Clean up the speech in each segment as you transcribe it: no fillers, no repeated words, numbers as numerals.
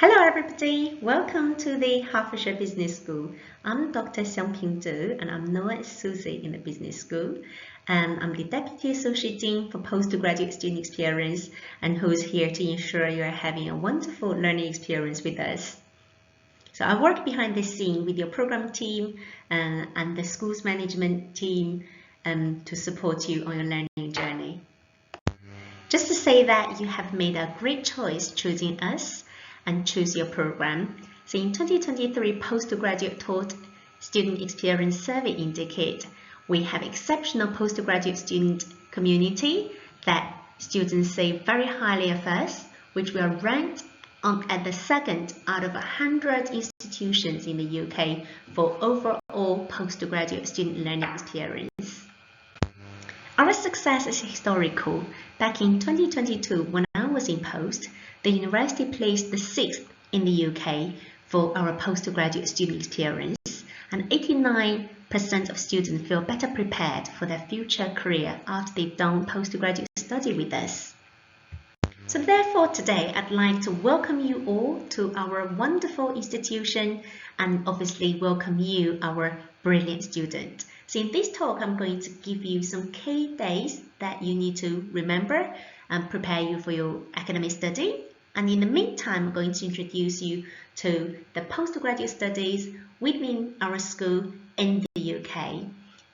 Hello everybody, welcome to the Hertfordshire Business School. I'm Dr. Xiangping Zhu and I'm known as Susie in the Business School. And I'm the Deputy Associate Dean for Postgraduate Student Experience and who's here to ensure you are having a wonderful learning experience with us. So I work behind the scene with your program team and the school's management team to support you on your learning journey. Just to say that you have made a great choice choosing us and choose your program. So in 2023 Postgraduate Taught Student Experience Survey indicate we have exceptional postgraduate student community that students say very highly of us, which we are ranked at the second out of 100 institutions in the UK for overall postgraduate student learning experience. Our success is historical. Back in 2022, when I was in post, the university placed the 6th in the UK for our postgraduate student experience, and 89% of students feel better prepared for their future career after they've done postgraduate study with us. So therefore today I'd like to welcome you all to our wonderful institution and obviously welcome you, our brilliant student. So in this talk I'm going to give you some key days that you need to remember and prepare you for your academic study. And in the meantime, I'm going to introduce you to the postgraduate studies within our school in the UK.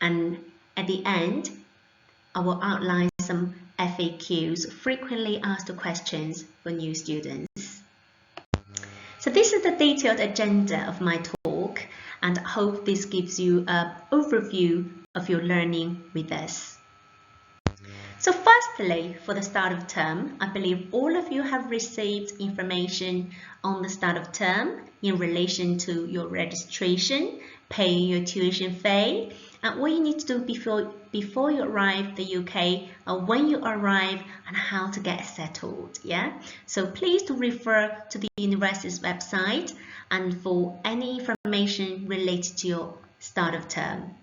And at the end, I will outline some FAQs, frequently asked questions for new students. So this is the detailed agenda of my talk, and I hope this gives you an overview of your learning with us. So firstly, for the start of term, I believe all of you have received information on the start of term in relation to your registration, paying your tuition fee, and what you need to do before you arrive the UK, or when you arrive, and how to get settled. Yeah. So please do refer to the university's website and for any information related to your start of term.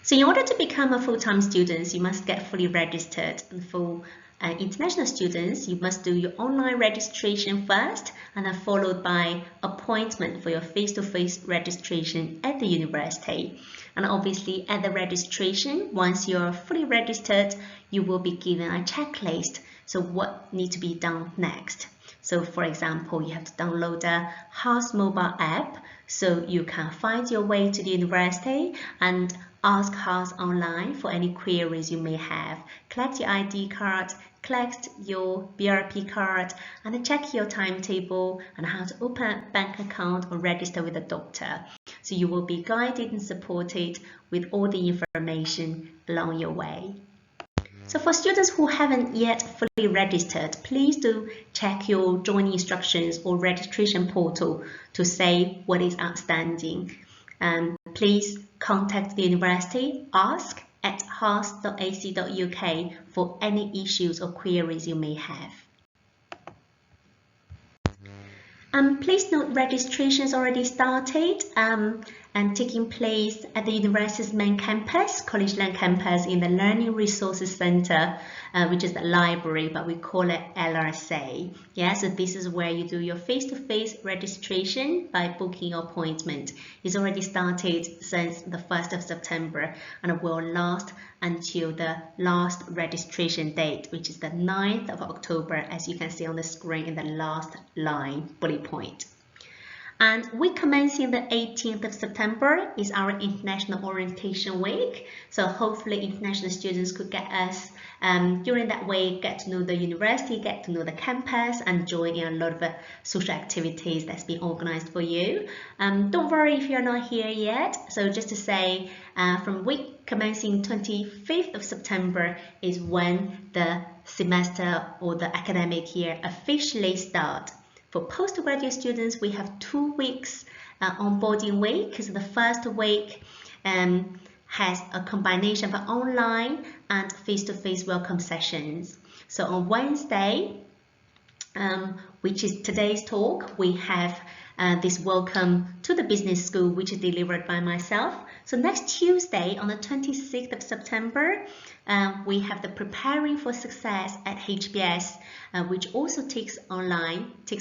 So in order to become a full-time student, you must get fully registered. And for international students, you must do your online registration first and then followed by appointment for your face-to-face registration at the university. And obviously at the registration, once you're fully registered, you will be given a checklist. So what needs to be done next? So for example, you have to download the HBS mobile app so you can find your way to the university and ask HBS online for any queries you may have. Collect your ID card, collect your BRP card, and check your timetable and how to open a bank account or register with a doctor. So you will be guided and supported with all the information along your way. So for students who haven't yet fully registered, please do check your joining instructions or registration portal to say what is outstanding. Please contact the university, ask at hbs.ac.uk for any issues or queries you may have. Please note registrations already started and taking place at the university's main campus, College Land campus, in the Learning Resources Centre, which is the library, but we call it LRC. Yeah, so this is where you do your face-to-face registration by booking your appointment. It's already started since the 1st of September and will last until the last registration date, which is the 9th of October, as you can see on the screen in the last line bullet point. And week commencing the 18th of September is our International Orientation Week. So hopefully international students could get us during that week, get to know the university, get to know the campus, and join in a lot of social activities that's been organized for you. Don't worry if you're not here yet. So just to say, from week commencing 25th of September is when the semester or the academic year officially starts. For postgraduate students, we have 2 weeks onboarding week, because the first week has a combination of online and face-to-face welcome sessions. So on Wednesday, which is today's talk, we have this welcome to the business school, which is delivered by myself. So next Tuesday on the 26th of September, we have the Preparing for Success at HBS, which also takes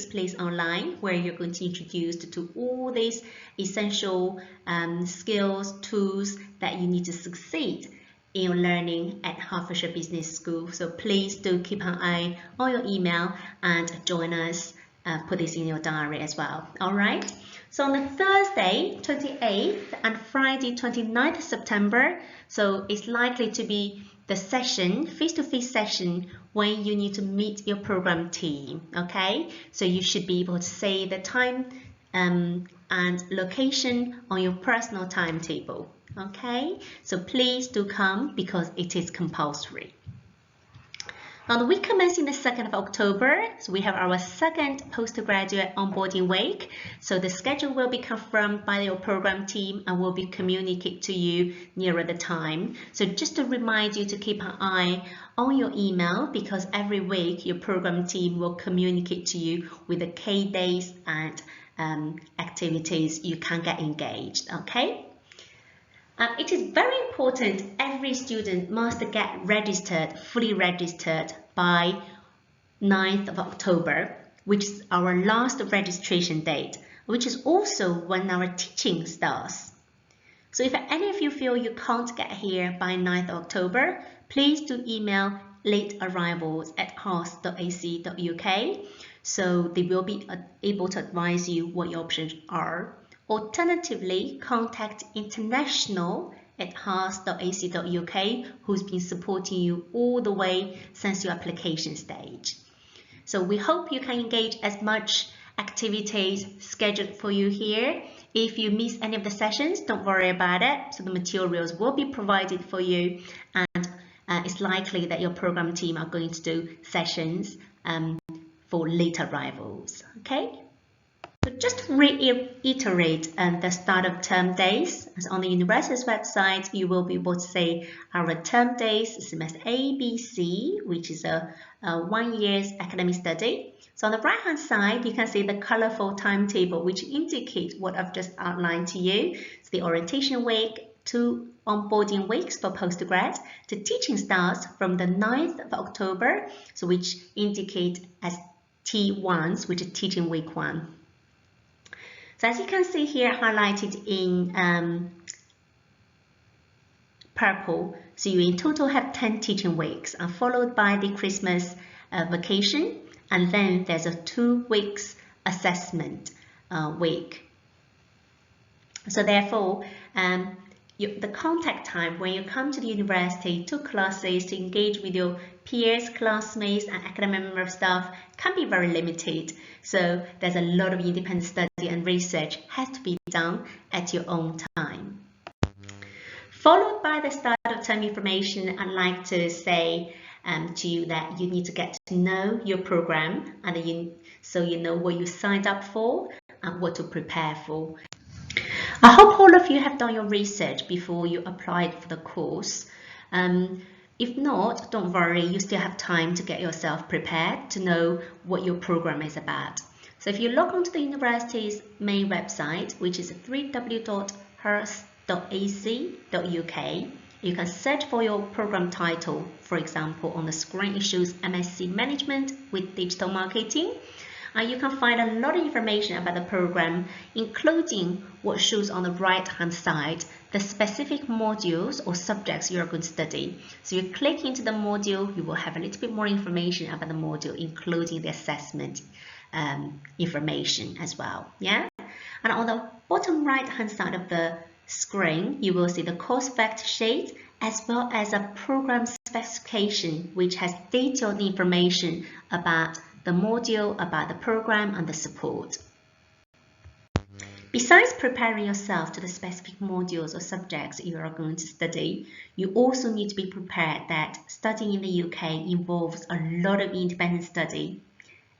place online, where you're going to be introduced to all these essential skills, tools that you need to succeed in your learning at Hertfordshire Business School. So please do keep an eye on your email and join us. Put this in your diary as well. All right. So on the Thursday, 28th and Friday, 29th September, so it's likely to be the session, face-to-face session, when you need to meet your program team. Okay. So you should be able to say the time and location on your personal timetable. Okay. So please do come because it is compulsory. Now, the week commencing the 2nd of October, so we have our second postgraduate onboarding week. So the schedule will be confirmed by your program team and will be communicated to you nearer the time. So just to remind you to keep an eye on your email, because every week your program team will communicate to you with the key days and activities you can get engaged. Okay. It is very important every student must get registered, fully registered by 9th of October, which is our last registration date, which is also when our teaching starts. So if any of you feel you can't get here by 9th of October, please do email latearrivals@hars.ac.uk, so they will be able to advise you what your options are. Alternatively, contact international@hars.ac.uk, who's been supporting you all the way since your application stage. So we hope you can engage as much activities scheduled for you here. If you miss any of the sessions, don't worry about it. So the materials will be provided for you, and it's likely that your program team are going to do sessions for late arrivals. Okay. So just to reiterate the start of term days, as on the university's website, you will be able to say our term days, semester A, B, C, which is a 1 year's academic study. So on the right hand side, you can see the colorful timetable, which indicates what I've just outlined to you. It's the orientation week, 2 onboarding weeks for postgrad. The teaching starts from the 9th of October, so which indicate as T1s, which is teaching week 1. So as you can see here highlighted in purple, so you in total have 10 teaching weeks, followed by the Christmas vacation, and then there's a 2 weeks assessment week. So therefore, the contact time when you come to the university to classes to engage with your peers, classmates and academic member of staff can be very limited. So there's a lot of independent study and research has to be done at your own time. Followed by the start of term information, I'd like to say to you that you need to get to know your program, and so you know what you signed up for and what to prepare for. I hope all of you have done your research before you applied for the course. If not, don't worry, you still have time to get yourself prepared to know what your program is about. So if you log on to the university's main website, which is www.hars.ac.uk, you can search for your program title. For example, on the screen it shows MSc Management with Digital Marketing. You can find a lot of information about the program, including what shows on the right-hand side, the specific modules or subjects you are going to study. So you click into the module, you will have a little bit more information about the module, including the assessment information as well. Yeah. And on the bottom right-hand side of the screen, you will see the course fact sheet as well as a program specification, which has detailed information about the module, about the program and the support. Besides preparing yourself to the specific modules or subjects you are going to study, you also need to be prepared that studying in the UK involves a lot of independent study.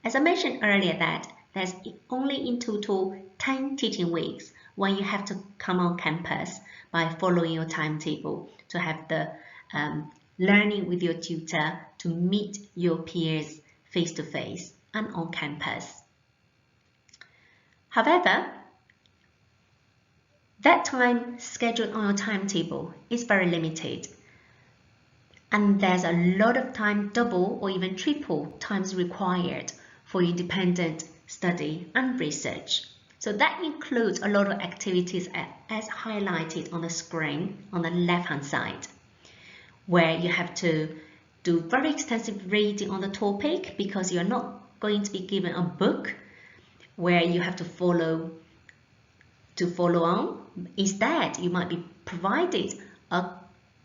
As I mentioned earlier, that there's only in total 10 teaching weeks when you have to come on campus by following your timetable to have the learning with your tutor, to meet your peers face-to-face and on campus. However, that time scheduled on your timetable is very limited. And there's a lot of time, double or even triple times required for independent study and research. So that includes a lot of activities as highlighted on the screen on the left-hand side, where you have to do very extensive reading on the topic because you're not going to be given a book where you have to follow on. Instead, you might be provided a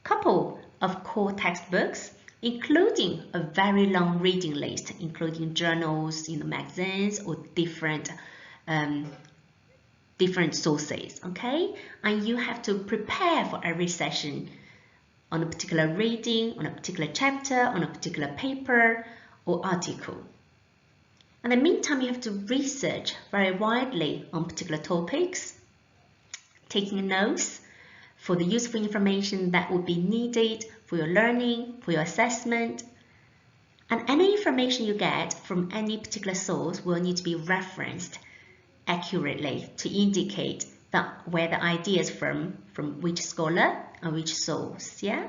couple of core textbooks, including a very long reading list, including journals, magazines, or different sources, okay? And you have to prepare for every session on a particular reading, on a particular chapter, on a particular paper or article. In the meantime, you have to research very widely on particular topics, taking notes for the useful information that would be needed for your learning, for your assessment. And any information you get from any particular source will need to be referenced accurately to indicate that where the idea is from which scholar and which source, yeah?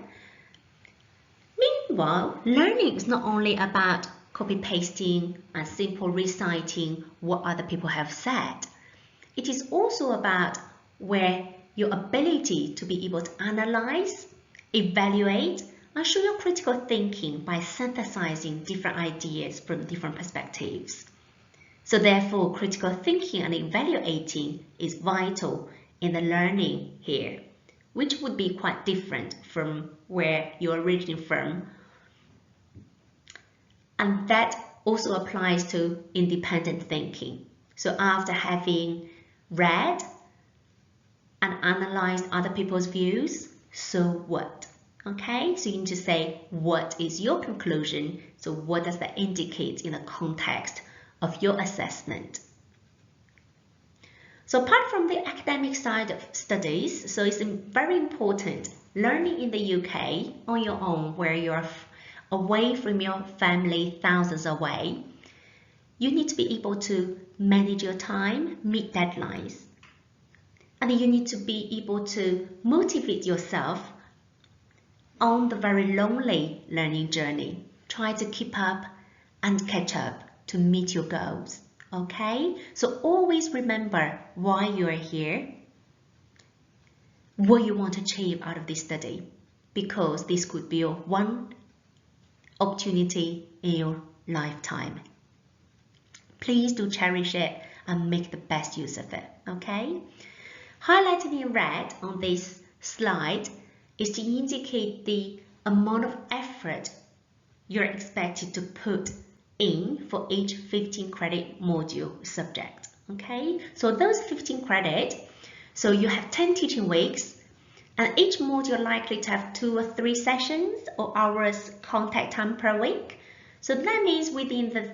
Meanwhile, learning is not only about copy-pasting and simple reciting what other people have said. It is also about where your ability to be able to analyze, evaluate, and show your critical thinking by synthesizing different ideas from different perspectives. So therefore, critical thinking and evaluating is vital in the learning here, which would be quite different from where you're originating from. And that also applies to independent thinking. So after having read and analyzed other people's views, so what? Okay, so you need to say, what is your conclusion? So what does that indicate in the context of your assessment? So apart from the academic side of studies, so it's very important learning in the UK on your own, where you're away from your family, thousands away. You need to be able to manage your time, meet deadlines. And you need to be able to motivate yourself on the very lonely learning journey. Try to keep up and catch up to meet your goals. Okay? So always remember why you are here, what you want to achieve out of this study, because this could be your one opportunity in your lifetime. Please do cherish it and make the best use of it. Okay? Highlighted in red on this slide is to indicate the amount of effort you're expected to put in for each 15 credit module subject. Okay, so those 15 credit, so you have 10 teaching weeks, and each module likely to have 2 or 3 sessions or hours contact time per week. So that means within the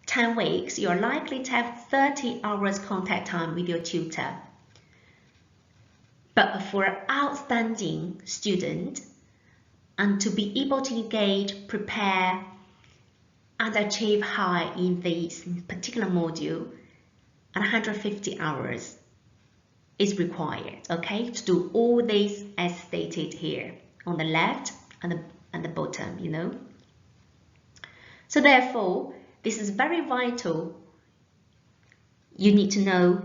10 weeks, you're likely to have 30 hours contact time with your tutor. But for an outstanding student, and to be able to engage, prepare, and achieve high in this particular module, 150 hours is required, okay, to do all this as stated here on the left and the bottom, So therefore, this is very vital. You need to know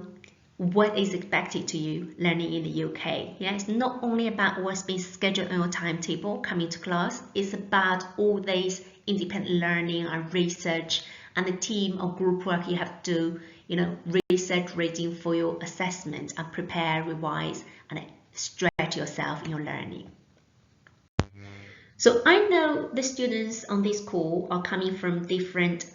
what is expected to you learning in the UK. Yeah, it's not only about what's been scheduled on your timetable coming to class, it's about all this independent learning and research and the team or group work you have to do, research reading for your assessment and prepare, revise, and stretch yourself in your learning. So I know the students on this call are coming from different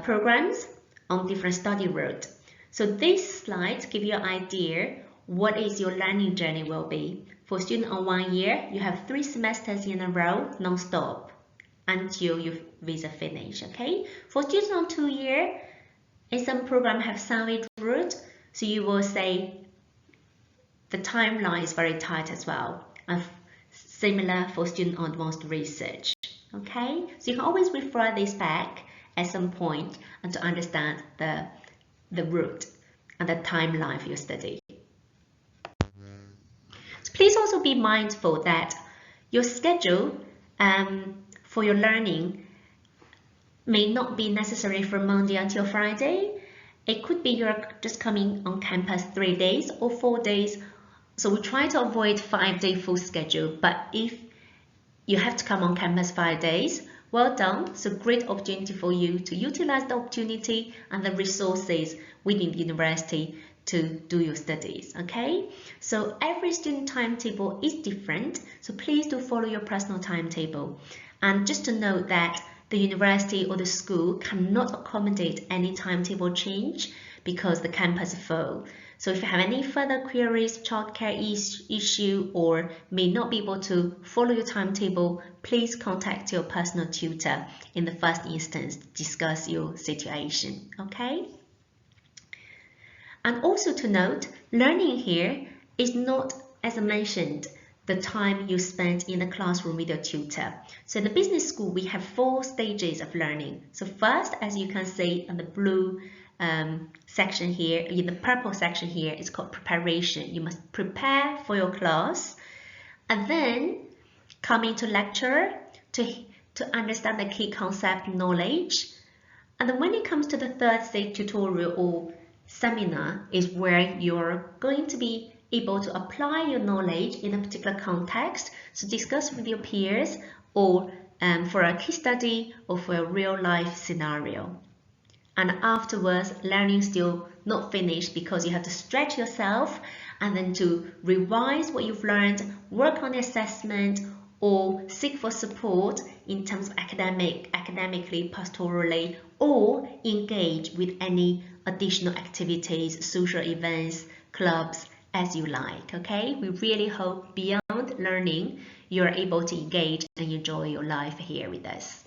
programs on different study route. So these slides give you an idea what is your learning journey will be. For students on 1 year, you have 3 semesters in a row, non-stop, until your visa finish, okay? For students on 2 year, in some program have sandwich route, so you will say the timeline is very tight as well. And similar for student on advanced research, okay? So you can always refer this back at some point and to understand the route and the timeline for your study. So please also be mindful that your schedule for your learning may not be necessary from Monday until Friday. It could be you're just coming on campus 3 days or 4 days. So we try to avoid 5-day full schedule, but if you have to come on campus 5 days, well done. It's a great opportunity for you to utilize the opportunity and the resources within the university to do your studies, okay? So every student timetable is different, so please do follow your personal timetable. And just to note that the university or the school cannot accommodate any timetable change because the campus is full. So if you have any further queries, childcare issue, or may not be able to follow your timetable, please contact your personal tutor in the first instance to discuss your situation, okay? And also to note, learning here is not, as I mentioned, the time you spend in the classroom with your tutor. So in the business school, we have 4 stages of learning. So first, as you can see on the blue section here, in the purple section here, it's called preparation. You must prepare for your class and then come into lecture to understand the key concept knowledge. And then when it comes to the third stage tutorial or seminar is where you're going to be able to apply your knowledge in a particular context, so discuss with your peers or for a case study or for a real life scenario. And afterwards, learning still not finished because you have to stretch yourself and then to revise what you've learned, work on the assessment, or seek for support in terms of academically, pastorally, or engage with any additional activities, social events, clubs, as you like, okay? We really hope beyond learning, you're able to engage and enjoy your life here with us.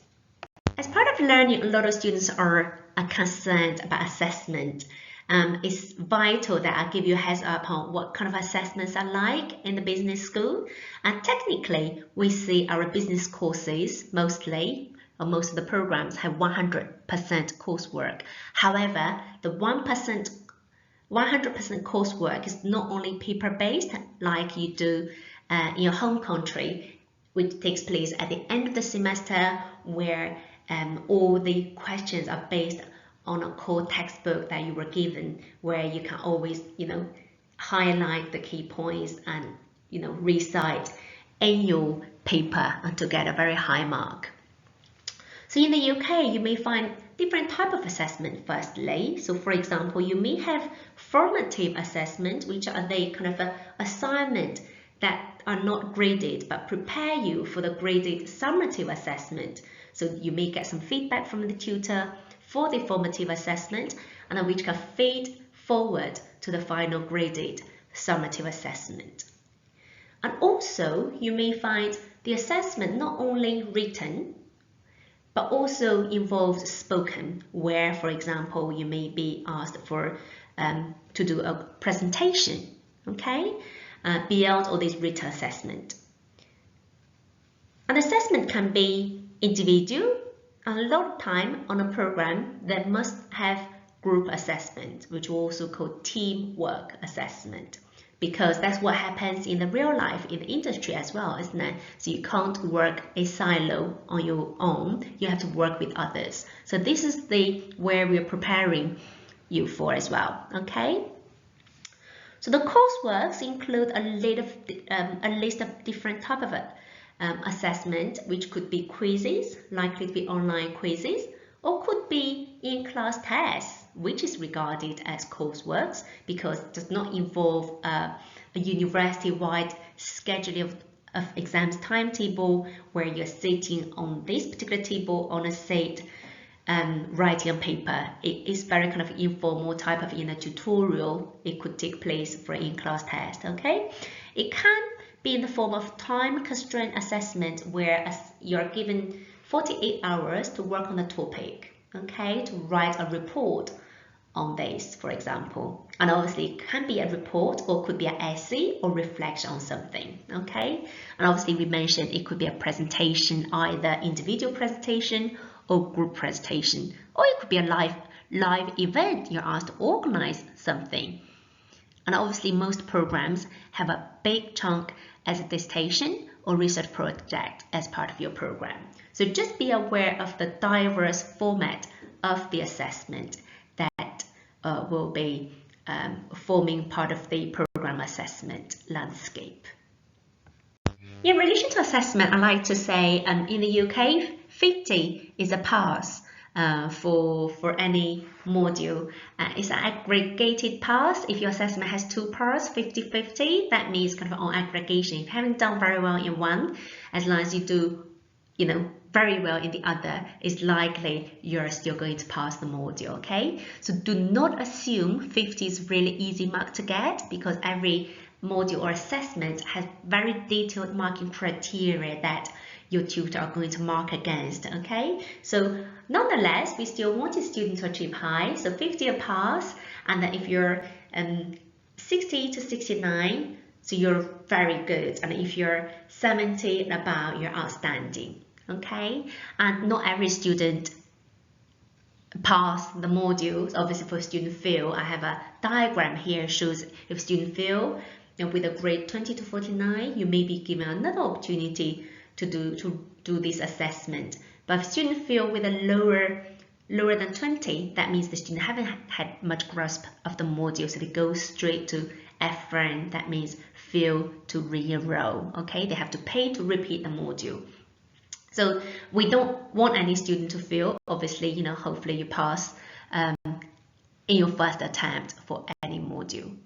As part of learning, a lot of students are concerned about assessment. It's vital that I give you a heads up on what kind of assessments are like in the business school. And technically, we see our business courses mostly, or most of the programs have 100% coursework. However, the 100% coursework is not only paper-based like you do in your home country, which takes place at the end of the semester where all the questions are based on a core textbook that you were given, where you can always, highlight the key points and, recite in your paper and to get a very high mark. So in the UK, you may find different type of assessment firstly. So for example, you may have formative assessment, which are the kind of assignment that are not graded but prepare you for the graded summative assessment. So you may get some feedback from the tutor for the formative assessment and which can feed forward to the final graded summative assessment. And also you may find the assessment not only written but also involves spoken, where for example you may be asked for to do a presentation, okay, beyond all this written assessment. An assessment can be individual, and a lot of time on a program that must have group assessment, which we also call teamwork assessment, because that's what happens in the real life in the industry as well, isn't it? So you can't work a silo on your own, you have to work with others. So this is where we're preparing you for as well, okay? So the courseworks include a list of different type of assessment, which could be quizzes, likely to be online quizzes, or could be in-class tests, which is regarded as courseworks because it does not involve a university-wide scheduling of exams timetable where you're sitting on this particular table on a seat writing on paper. It is very kind of informal type of tutorial. It could take place for an in-class test, okay? It can be in the form of time constraint assessment where you're given 48 hours to work on the topic, okay, to write a report on this, for example. And obviously it can be a report or could be an essay or reflection on something, okay? And obviously we mentioned it could be a presentation, either individual presentation or group presentation, or it could be a live event. You're asked to organize something. And obviously most programs have a big chunk as a dissertation or research project as part of your program. So just be aware of the diverse format of the assessment that will be forming part of the program assessment landscape. In relation to assessment, I like to say in the UK, 50 is a pass for any module. It's an aggregated pass. If your assessment has 2 parts, 50-50, that means kind of on aggregation. If you haven't done very well in one, as long as you do, very well in the other, it's likely you're still going to pass the module, okay? So do not assume 50 is really easy mark to get, because every module or assessment has very detailed marking criteria that your tutor are going to mark against, okay? So nonetheless, we still want the student to achieve high, so 50 a pass, and then if you're 60 to 69, so you're very good, and if you're 70 and above, you're outstanding, okay? And not every student pass the modules. Obviously for student fail, I have a diagram here shows if student fail with a grade 20 to 49, you may be given another opportunity to do this assessment. But if student fail with a lower than 20, that means the student haven't had much grasp of the module, so they go straight to F1, that means fail to re-enroll, okay? They have to pay to repeat the module. So we don't want any student to fail. Obviously, hopefully you pass in your first attempt for any module.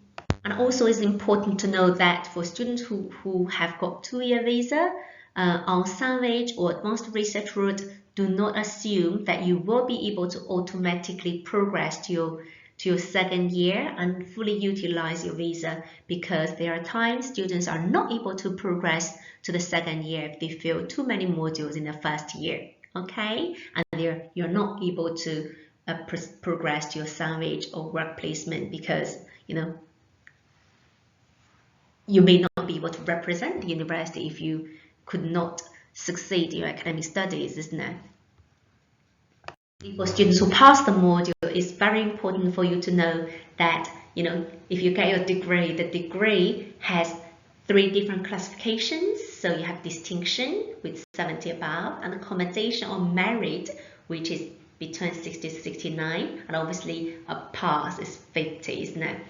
And also it's important to know that for students who have got 2-year visa on sandwich or advanced research route, do not assume that you will be able to automatically progress to your second year and fully utilize your visa, because there are times students are not able to progress to the second year if they fail too many modules in the first year, okay? And you're not able to progress to your sandwich or work placement because, you may not be able to represent the university if you could not succeed in your academic studies, isn't it? For students who pass the module, it's very important for you to know that, if you get your degree, the degree has 3 different classifications. So you have distinction with 70 above, and accommodation or merit, which is between 60 to 69, and obviously a pass is 50, isn't it?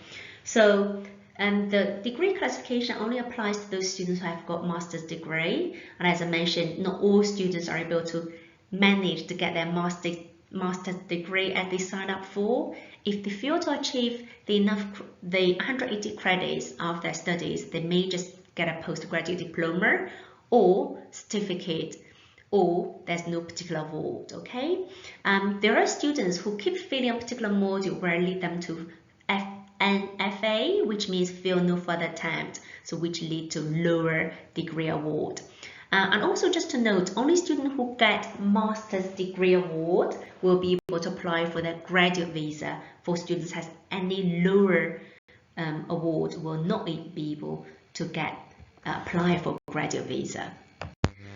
So the degree classification only applies to those students who have got master's degree. And as I mentioned, not all students are able to manage to get their master's degree as they sign up for. If they fail to achieve the 180 credits of their studies, they may just get a postgraduate diploma or certificate, or there's no particular award, okay? There are students who keep failing a particular module where I lead them to an FA, which means fail no further attempt, so which lead to lower degree award. And also just to note, only students who get master's degree award will be able to apply for the graduate visa. For students who has any lower award will not be able to apply for graduate visa.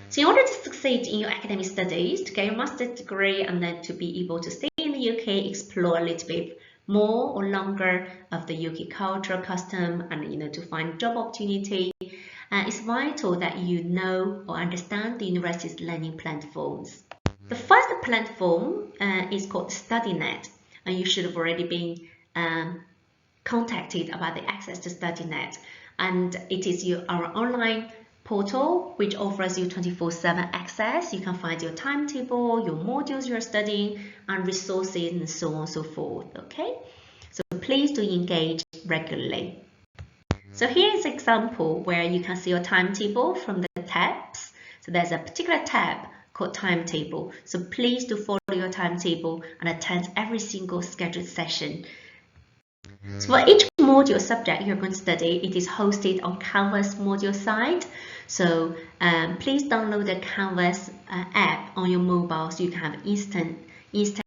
So in order to succeed in your academic studies, to get your master's degree and then to be able to stay in the UK, explore a little bit more or longer of the UK culture, custom, and to find job opportunity, it's vital that you know or understand the university's learning platforms. The first platform is called StudyNet, and you should have already been contacted about the access to StudyNet. And it is our online portal which offers you 24/7 access. You can find your timetable, your modules you're studying, and resources, and so on and so forth, okay? So please do engage regularly. So here is an example where you can see your timetable from the tabs. So there's a particular tab called timetable. So please do follow your timetable and attend every single scheduled session. So for each module subject you're going to study, it is hosted on Canvas module site. So please download the Canvas app on your mobile so you can have instant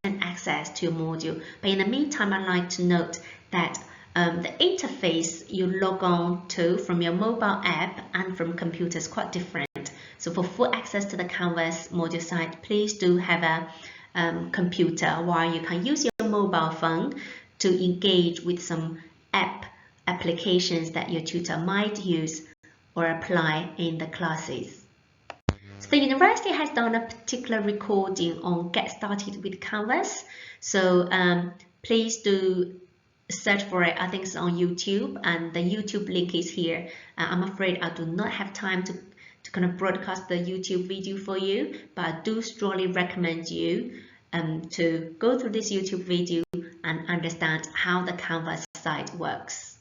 access to your module. But in the meantime, I'd like to note that the interface you log on to from your mobile app and from computer is quite different. So for full access to the Canvas module site, please do have a computer, while you can use your mobile phone to engage with some app applications that your tutor might use or apply in the classes. So the university has done a particular recording on Get Started with Canvas. So please do search for it. I think it's on YouTube, and the YouTube link is here. I'm afraid I do not have time to kind of broadcast the YouTube video for you, but I do strongly recommend you to go through this YouTube video and understand how the Canvas site works.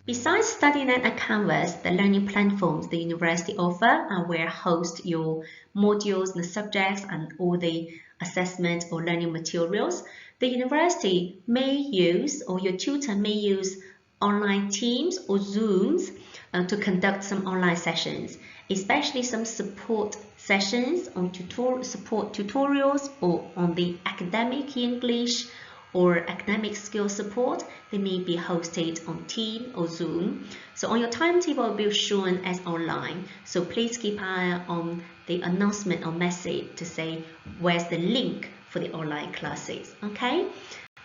Besides studying at Canvas, the learning platforms the university offer are where host your modules and the subjects and all the assessment or learning materials. The university may use, or your tutor may use, online Teams or Zooms to conduct some online sessions, especially some support sessions on support tutorials or on the academic English or academic skill support. They may be hosted on Teams or Zoom. So on your timetable, it will be shown as online. So please keep an eye on the announcement or message to say where's the link for the online classes, okay?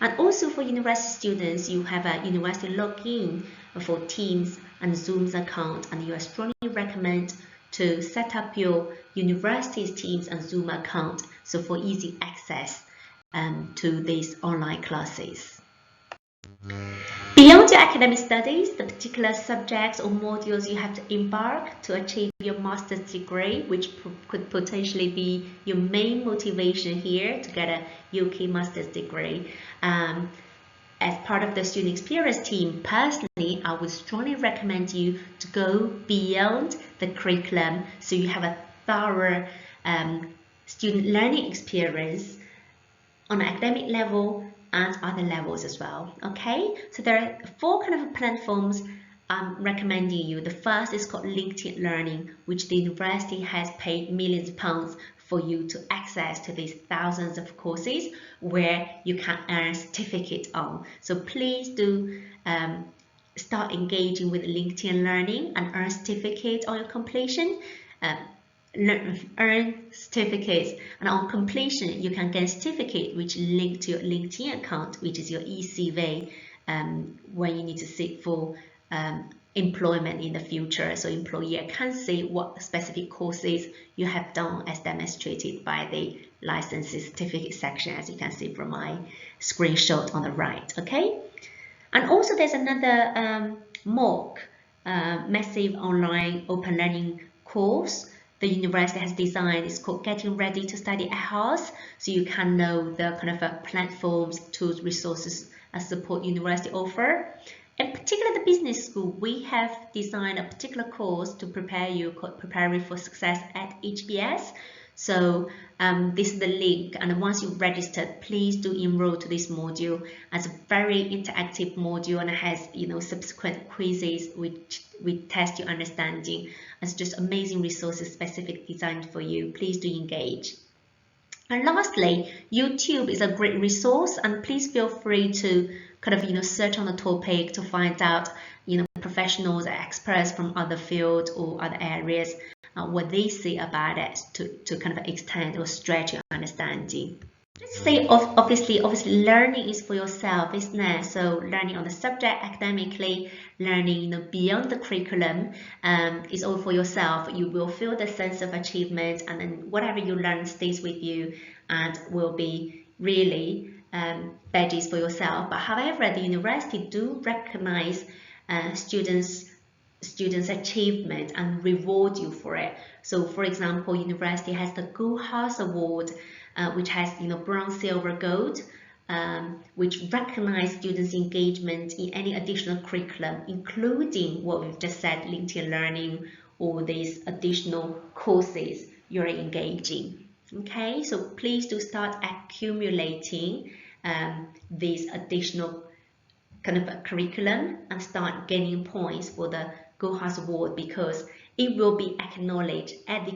And also for university students, you have a university login for Teams and Zoom's account, and you strongly recommend to set up your university's Teams and Zoom account so for easy access to these online classes. Beyond your academic studies, the particular subjects or modules you have to embark to achieve your master's degree, which could potentially be your main motivation here to get a UK master's degree. As part of the student experience team, personally, I would strongly recommend you to go beyond the curriculum so you have a thorough student learning experience on an academic level and other levels as well. Okay, so there are 4 kind of platforms I'm recommending you. The first is called LinkedIn Learning, which the university has paid millions of pounds for you to access to these thousands of courses where you can earn a certificate on. So please do start engaging with LinkedIn Learning and earn certificates on your completion. Earn certificates, and on completion you can get a certificate which link to your LinkedIn account, which is your eCV when you need to seek for employment in the future. So employer can see what specific courses you have done as demonstrated by the licenses certificate section, as you can see from my screenshot on the right. Okay, and also there's another MOOC, massive online open learning course the university has designed. It's called Getting Ready to Study at House, so you can know the kind of platforms, tools, resources and support university offer. In particular, the business school, we have designed a particular course to prepare you, called Preparing for Success at HBS. So this is the link, and once you've registered, please do enroll to this module. It's a very interactive module and it has, you know, subsequent quizzes which test your understanding. It's just amazing resources specifically designed for you. Please do engage. And lastly, YouTube is a great resource, and please feel free to kind of, you know, search on the topic to find out, you know, professionals or experts from other fields or other areas what they say about it to kind of extend or stretch your understanding. Let's say obviously learning is for yourself, isn't it? So learning on the subject academically, learning, you know, beyond the curriculum is all for yourself. You will feel the sense of achievement, and then whatever you learn stays with you and will be really badges for yourself. But however, the university do recognize students' achievement and reward you for it. So for example, university has the Gold House Award, which has, you know, bronze, silver, gold, which recognize students' engagement in any additional curriculum, including what we've just said, LinkedIn Learning, or these additional courses you're engaging. Okay, so please do start accumulating these additional kind of a curriculum and start gaining points for the Gold House Award, because it will be acknowledged at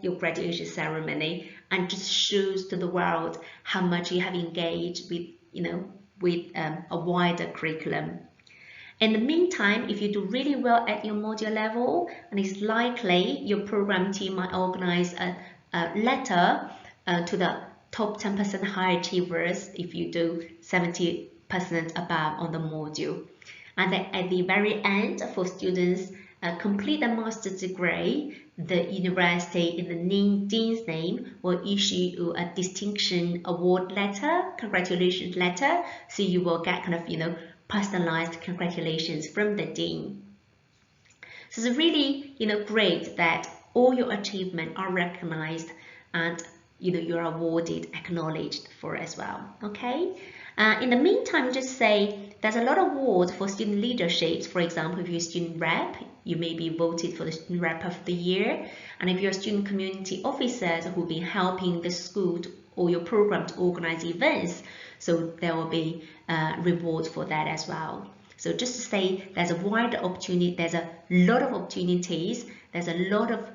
your graduation ceremony and just shows to the world how much you have engaged with, you know, with a wider curriculum. In the meantime, if you do really well at your module level, and it's likely your program team might organize a letter to the top 10% high achievers if you do 70% above on the module. And then at the very end, for students complete a master's degree, the university in the dean's name will issue a distinction award letter, congratulations letter. So you will get kind of, personalized congratulations from the dean. So it's really, great that all your achievements are recognized and, you're awarded, acknowledged for as well. Okay. In the meantime, just say there's a lot of awards for student leaderships. For example, if you're a student rep, you may be voted for the student rep of the year. And if you're a student community officers who've been helping the school or your program to organize events, so there will be rewards for that as well. So just to say there's a wider opportunity, there's a lot of opportunities, there's a lot of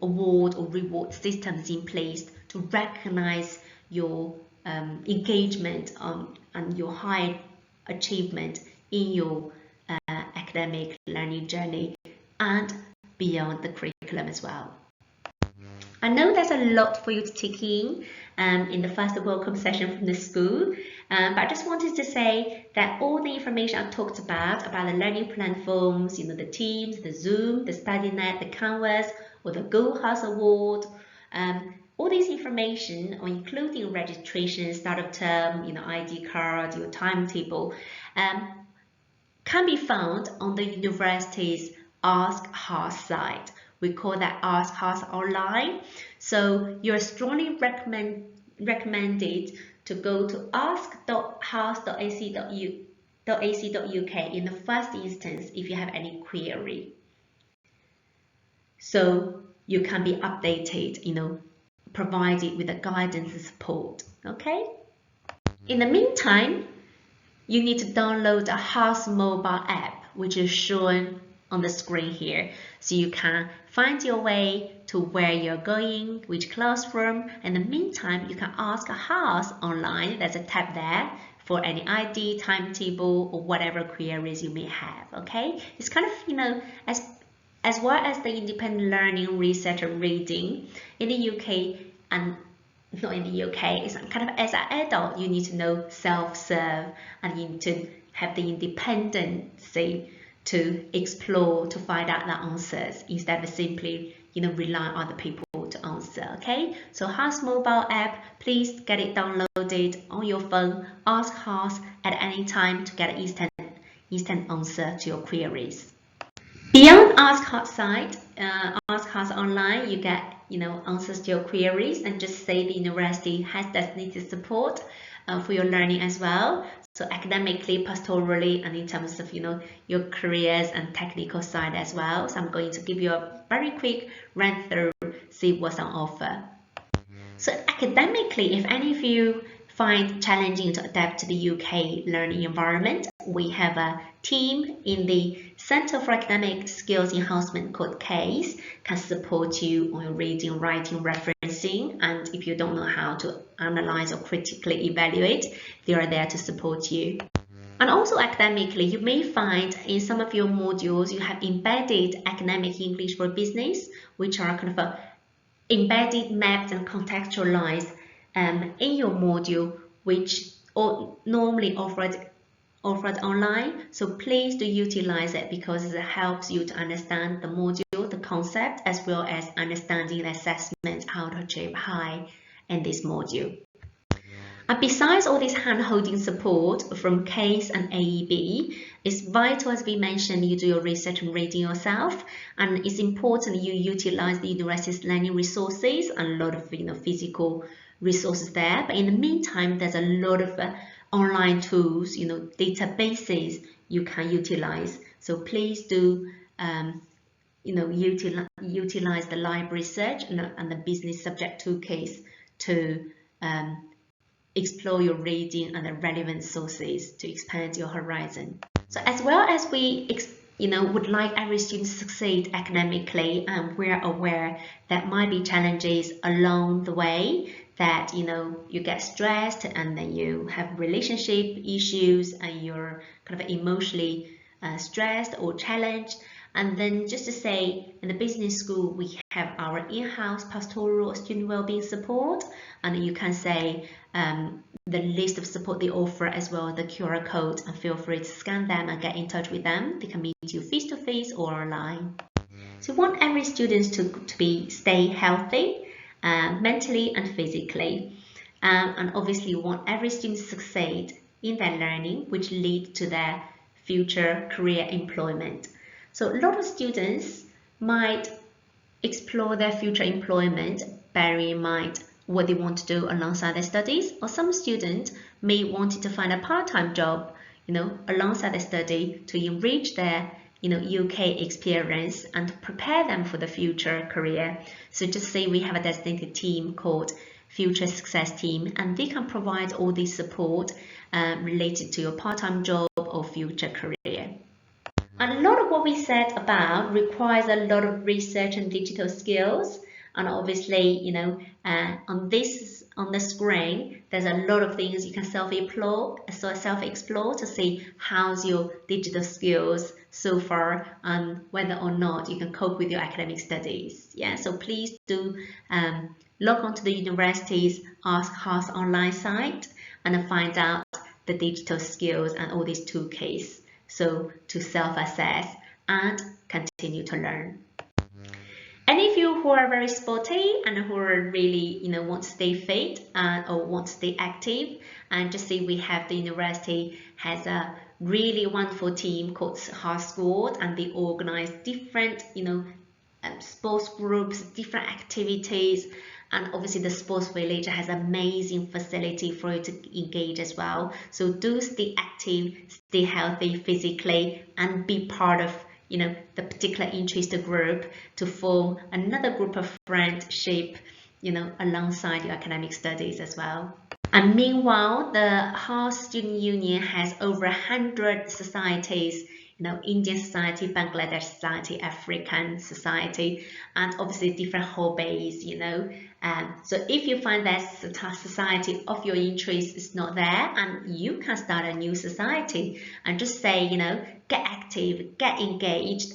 award or reward systems in place to recognize your engagement and your high achievement in your academic learning journey and beyond the curriculum as well. I know there's a lot for you to take in the first welcome session from the school, but I just wanted to say that all the information I talked about the learning platforms, the Teams, the Zoom, the StudyNet, the Canvas, or the Go House Award, all this information, including registration, start of term, ID card, your timetable, can be found on the university's Ask House site. We call that Ask House Online. So you're strongly recommended to go to ask.house.ac.uk in the first instance if you have any query. So you can be updated, provided with the guidance and support. Okay. In the meantime, you need to download the House mobile app, which is shown on the screen here, so you can find your way to where you're going, which classroom. In the meantime, you can ask a House online. There's a tab there for any ID, timetable, or whatever queries you may have. Okay, it's kind of as well as the independent learning, research, and reading in the UK, and not in the UK, it's kind of as an adult you need to know self-serve, and you need to have the independency to explore, to find out the answers instead of simply rely on other people to answer. Okay, so House mobile app, please get it downloaded on your phone. Ask House at any time to get an instant answer to your queries. Beyond Ask House site, Ask House online, you get answers to your queries, and just say the university has designated support for your learning as well. So academically, pastorally, and in terms of your careers and technical side as well. So I'm going to give you a very quick run through, see what's on offer. So academically, if any of you find challenging to adapt to the UK learning environment, we have a team in the Centre for Academic Skills Enhancement called CASE, can support you on your reading, writing, referencing, and if you don't know how to analyze or critically evaluate, they are there to support you. And also academically, you may find in some of your modules you have embedded academic English for business, which are kind of embedded, mapped, and contextualized in your module, which normally offered online. So please do utilize it because it helps you to understand the module, the concept, as well as understanding the assessment, how to achieve high in this module. And besides all this hand-holding support from CASE and AEB, it's vital, as we mentioned, you do your research and reading yourself, and it's important you utilize the university's learning resources and a lot of physical resources there. But in the meantime, there's a lot of online tools, databases you can utilize. So please do utilize the library search and the business subject toolkits to explore your reading and the relevant sources to expand your horizon. So as well as we would like every student to succeed academically, and we're aware that might be challenges along the way, that you get stressed and then you have relationship issues and you're kind of emotionally stressed or challenged, And then just to say, in the business school, we have our in-house pastoral student wellbeing support, and you can say the list of support they offer as well, the QR code, and feel free to scan them and get in touch with them. They can meet you face-to-face or online. So we want every student to stay healthy, mentally and physically. And obviously we want every student to succeed in their learning, which leads to their future career employment. So a lot of students might explore their future employment, bearing in mind what they want to do alongside their studies, or some students may want to find a part-time job, alongside their study to enrich their UK experience and to prepare them for the future career. So just say we have a designated team called Future Success Team, and they can provide all this support related to your part-time job or future career. And a lot of what we said about requires a lot of research and digital skills. And obviously, on the screen, there's a lot of things you can self-explore to see how's your digital skills so far and whether or not you can cope with your academic studies. Yeah, so please do log on to the university's Ask House online site and find out the digital skills and all these toolkits. So to self-assess and continue to learn. Any of you who are very sporty and who are really, want to stay fit or want to stay active, and just see we have the university has a really wonderful team called House Squad, and they organize different, sports groups, different activities. And obviously the sports village has amazing facility for you to engage as well. So do stay active, stay healthy physically, and be part of the particular interest group to form another group of friendship, alongside your academic studies as well. And meanwhile, the House Student Union has over 100 societies, Indian society, Bangladesh society, African society, and obviously different hobbies, so if you find that society of your interest is not there, and you can start a new society and just say, get active, get engaged,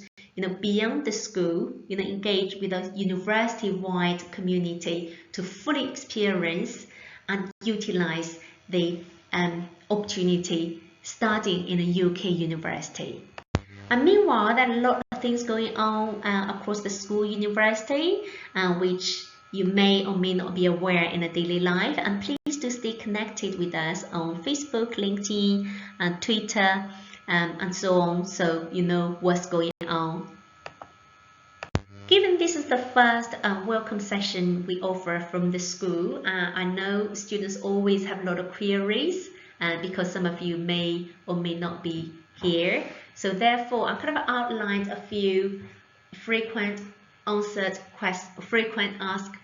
beyond the school, engage with a university-wide community to fully experience and utilize the opportunity studying in a UK university. And meanwhile, there are a lot of things going on across the school university, which you may or may not be aware in a daily life. And please do stay connected with us on Facebook, LinkedIn, and Twitter, and so on, so you know what's going on. Given this is the first welcome session we offer from the school, I know students always have a lot of queries because some of you may or may not be here. So therefore, I kind of outlined a few frequent asked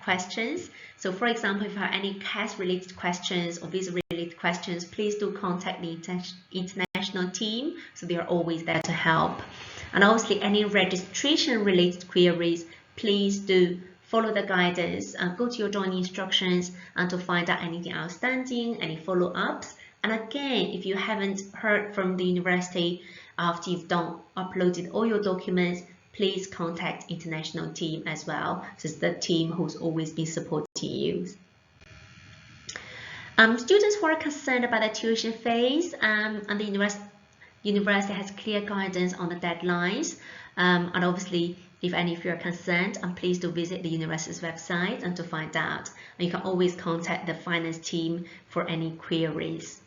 questions. So for example, if you have any CAS-related questions or visa-related questions, please do contact the international team. So they are always there to help. And obviously, any registration-related queries, please do follow the guidance and go to your joining instructions and to find out anything outstanding, any follow-ups. And again, if you haven't heard from the university after you've uploaded all your documents, please contact international team as well. So it's the team who's always been supporting you. Students who are concerned about the tuition fees, and the university has clear guidance on the deadlines. And obviously, if any of you are concerned, please do visit the university's website and to find out. And you can always contact the finance team for any queries.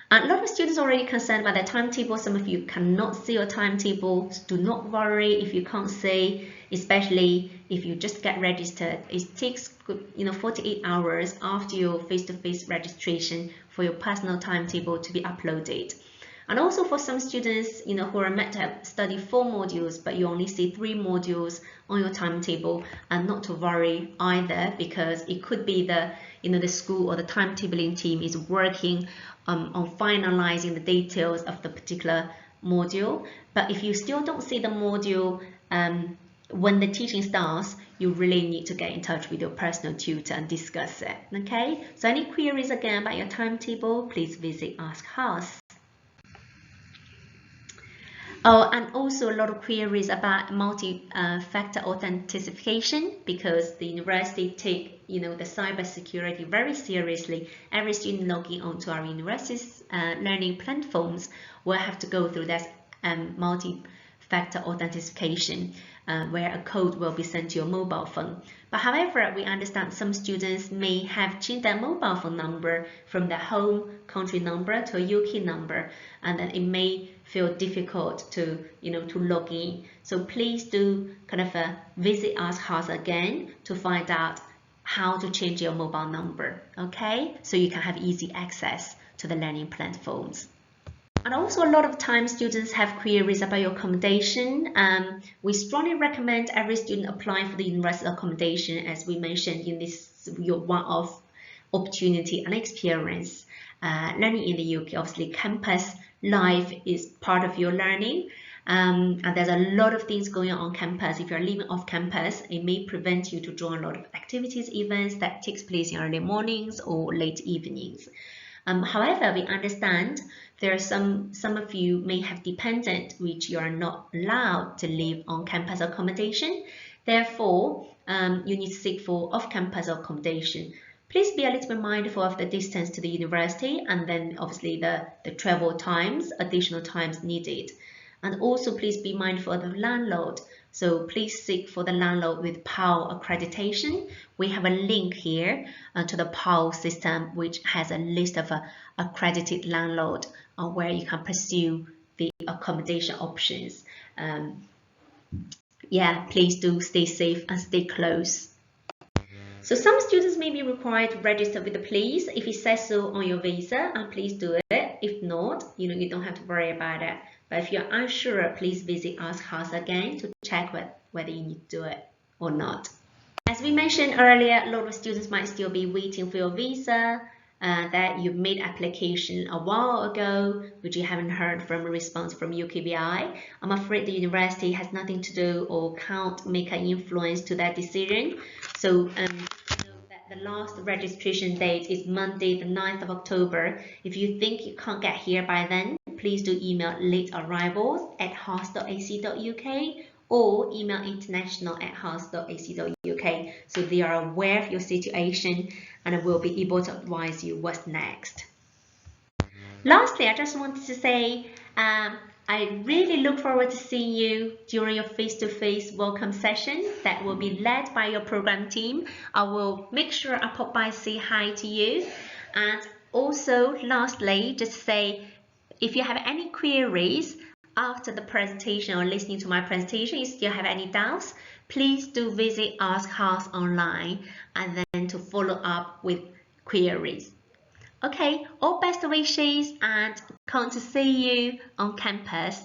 A lot of students are already concerned about their timetable. Some of you cannot see your timetable. Do not worry if you can't see, especially if you just get registered. It takes 48 hours after your face-to-face registration for your personal timetable to be uploaded. And also for some students, who are meant to study 4 modules, but you only see 3 modules on your timetable, and not to worry either, because it could be the school or the timetabling team is working on finalizing the details of the particular module. But if you still don't see the module when the teaching starts, you really need to get in touch with your personal tutor and discuss it. Okay, so any queries again about your timetable, please visit Ask House. Oh, and also a lot of queries about multi-factor authentication, because the university take the cybersecurity very seriously. Every student logging onto our university's learning platforms will have to go through that multi-factor authentication, where a code will be sent to your mobile phone. But however, we understand some students may have changed their mobile phone number from their home country number to a UK number, and then it may feel difficult to log in. So please do kind of visit Ask House again to find out how to change your mobile number, okay? So you can have easy access to the learning platforms. And also a lot of times students have queries about your accommodation. We strongly recommend every student applying for the university accommodation, as we mentioned in this your one-off opportunity and experience. Learning in the UK, obviously campus life is part of your learning, and there's a lot of things going on campus. If you're living off campus, it may prevent you to join a lot of activities, events that takes place in early mornings or late evenings. However, we understand there are some of you may have dependent which you are not allowed to live on campus accommodation. Therefore, you need to seek for off-campus accommodation. Please be a little bit mindful of the distance to the university, and then obviously the travel times, additional times needed. And also please be mindful of the landlord. So please seek for the landlord with PAL accreditation. We have a link here to the PAL system, which has a list of accredited landlord where you can pursue the accommodation options. Yeah, please do stay safe and stay close. So some students may be required to register with the police. If it says so on your visa, please do it. If not, you don't have to worry about it. But if you're unsure, please visit Ask House again to check whether you need to do it or not. As we mentioned earlier, a lot of students might still be waiting for your visa, that you made application a while ago, which you haven't heard from a response from UKVI. I'm afraid the university has nothing to do or can't make an influence to that decision. So the last registration date is Monday, the 9th of October. If you think you can't get here by then, please do email latearrivals@house.ac.uk or email international@house.ac.uk, so they are aware of your situation and will be able to advise you what's next. Lastly, I just wanted to say I really look forward to seeing you during your face-to-face welcome session that will be led by your program team. I will make sure I pop by and say hi to you. And also, lastly, just say, if you have any queries after the presentation or listening to my presentation, you still have any doubts, please do visit Ask House online and then to follow up with queries. Okay, all best wishes and can't to see you on campus.